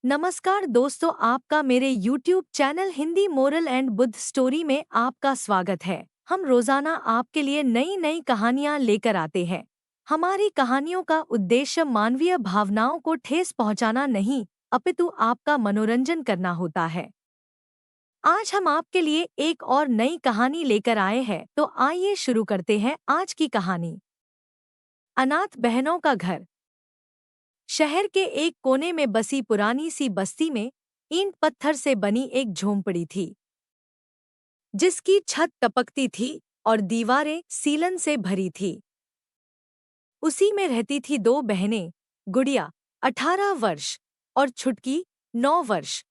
नमस्कार दोस्तों, आपका मेरे YouTube channel Hindi moral and Buddha story में आपका स्वागत है। हम रोजाना आपके लिए नई नई कहानियां लेकर आते हैं। हमारी कहानियों का उद्देश्य मानवीय भावनाओं को ठेस पहुंचाना नहीं, अपितु आपका मनोरंजन करना होता है। आज हम आपके लिए एक और नई कहानी लेकर आए हैं, तो आइए शुरू करते हैं आज की कहानी। अनाथ बहनों का घर। शहर के एक कोने में बसी पुरानी सी बस्ती में ईंट पत्थर से बनी एक झोंपड़ी थी, जिसकी छत टपकती थी और दीवारें सीलन से भरी थी। उसी में रहती थी दो बहनें, गुड़िया 18 वर्ष और छुटकी 9 वर्ष।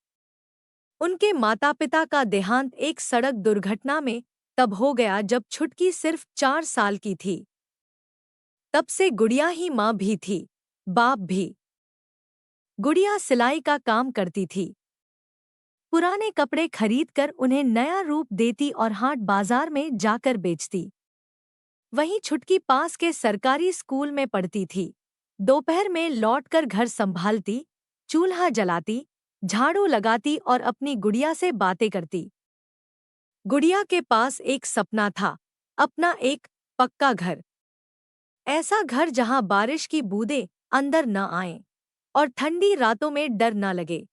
उनके माता पिता का देहांत एक सड़क दुर्घटना में तब हो गया जब छुटकी सिर्फ 4 साल की थी। तब से गुड़िया ही माँ भी थी, बाप भी। गुड़िया सिलाई का काम करती थी, पुराने कपड़े खरीदकर उन्हें नया रूप देती और हाट बाजार में जाकर बेचती। वहीं छुटकी पास के सरकारी स्कूल में पढ़ती थी। दोपहर में लौटकर घर संभालती, चूल्हा जलाती, झाड़ू लगाती और अपनी गुड़िया से बातें करती। गुड़िया के पास एक सपना था, अपना एक पक्का घर। ऐसा घर जहां बारिश की बूंदें अंदर न आएं और ठंडी रातों में डर न लगे।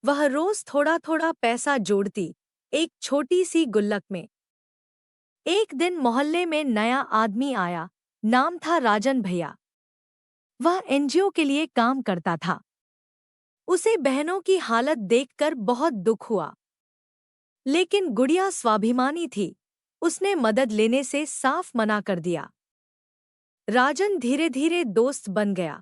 वह रोज थोड़ा थोड़ा पैसा जोड़ती, एक छोटी सी गुल्लक में। एक दिन मोहल्ले में नया आदमी आया, नाम था राजन भैया। वह एनजीओ के लिए काम करता था। उसे बहनों की हालत देखकर बहुत दुख हुआ, लेकिन गुड़िया स्वाभिमानी थी, उसने मदद लेने से साफ मना कर दिया। राजन धीरे धीरे दोस्त बन गया।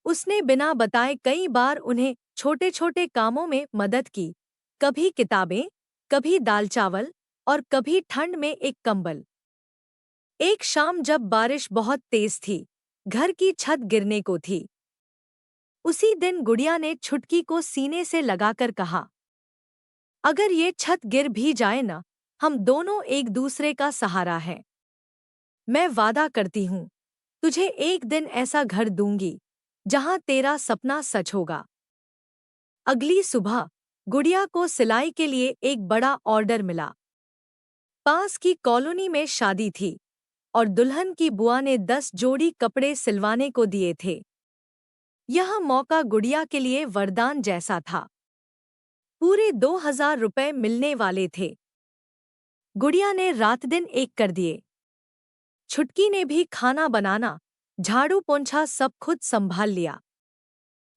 उसने बिना बताए कई बार उन्हें छोटे छोटे कामों में मदद की, कभी किताबें, कभी दाल चावल और कभी ठंड में एक कंबल। एक शाम जब बारिश बहुत तेज थी, घर की छत गिरने को थी। उसी दिन गुड़िया ने छुटकी को सीने से लगाकर कहा, अगर ये छत गिर भी जाए ना, हम दोनों एक दूसरे का सहारा हैं। मैं वादा करती हूँ, तुझे एक दिन ऐसा घर दूंगी जहां तेरा सपना सच होगा। अगली सुबह गुड़िया को सिलाई के लिए एक बड़ा ऑर्डर मिला। पास की कॉलोनी में शादी थी और दुल्हन की बुआ ने 10 जोड़ी कपड़े सिलवाने को दिए थे। यह मौका गुड़िया के लिए वरदान जैसा था। पूरे 2000 रुपए मिलने वाले थे। गुड़िया ने रात दिन एक कर दिए। छुटकी ने भी खाना बनाना, झाड़ू पोंछा सब खुद संभाल लिया।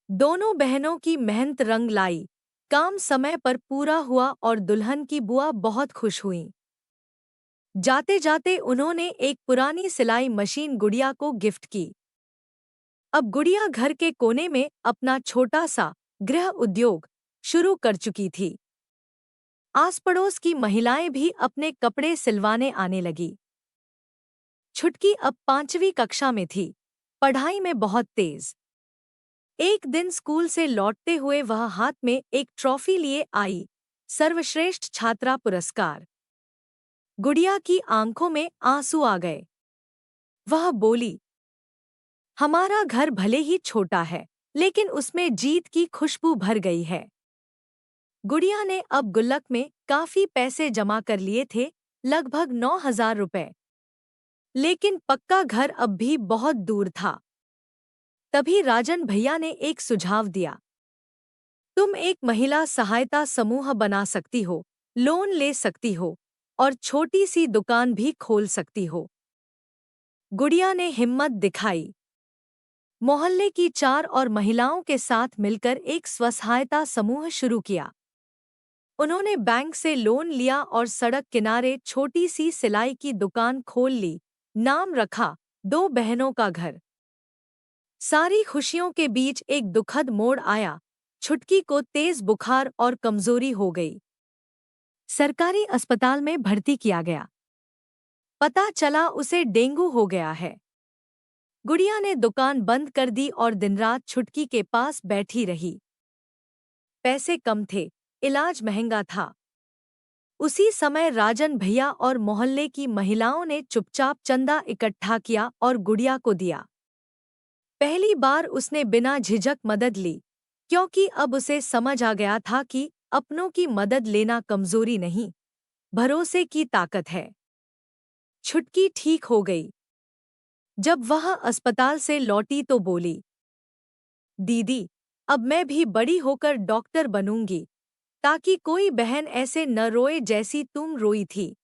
दोनों बहनों की मेहनत रंग लाई, काम समय पर पूरा हुआ और दुल्हन की बुआ बहुत खुश हुई। जाते जाते उन्होंने एक पुरानी सिलाई मशीन गुड़िया को गिफ्ट की। अब गुड़िया घर के कोने में अपना छोटा सा गृह उद्योग शुरू कर चुकी थी। आस पड़ोस की महिलाएं भी अपने कपड़े सिलवाने आने लगी। छुटकी अब 5वीं कक्षा में थी, पढ़ाई में बहुत तेज। एक दिन स्कूल से लौटते हुए वह हाथ में एक ट्रॉफी लिए आई, सर्वश्रेष्ठ छात्रा पुरस्कार। गुड़िया की आंखों में आंसू आ गए। वह बोली, हमारा घर भले ही छोटा है, लेकिन उसमें जीत की खुशबू भर गई है। गुड़िया ने अब गुल्लक में काफी पैसे जमा कर लिए थे, लगभग 9000 रुपए। लेकिन पक्का घर अब भी बहुत दूर था। तभी राजन भैया ने एक सुझाव दिया, तुम एक महिला सहायता समूह बना सकती हो, लोन ले सकती हो और छोटी सी दुकान भी खोल सकती हो। गुड़िया ने हिम्मत दिखाई। मोहल्ले की 4 और महिलाओं के साथ मिलकर एक स्वसहायता समूह शुरू किया। उन्होंने बैंक से लोन लिया और सड़क किनारे छोटी सी सिलाई की दुकान खोल ली। नाम रखा, दो बहनों का घर। सारी खुशियों के बीच एक दुखद मोड़ आया। छुटकी को तेज बुखार और कमजोरी हो गई। सरकारी अस्पताल में भर्ती किया गया। पता चला उसे डेंगू हो गया है। गुड़िया ने दुकान बंद कर दी और दिनरात छुटकी के पास बैठी रही। पैसे कम थे, इलाज महंगा था। उसी समय राजन भैया और मोहल्ले की महिलाओं ने चुपचाप चंदा इकट्ठा किया और गुड़िया को दिया। पहली बार उसने बिना झिझक मदद ली। क्योंकि अब उसे समझ आ गया था कि अपनों की मदद लेना कमजोरी नहीं, भरोसे की ताकत है। छुटकी ठीक हो गई। जब वह अस्पताल से लौटी तो बोली, दीदी, अब मैं भी बड़ी होकर डॉक्टर बनूंगी, ताकि कोई बहन ऐसे न रोए जैसी तुम रोई थी।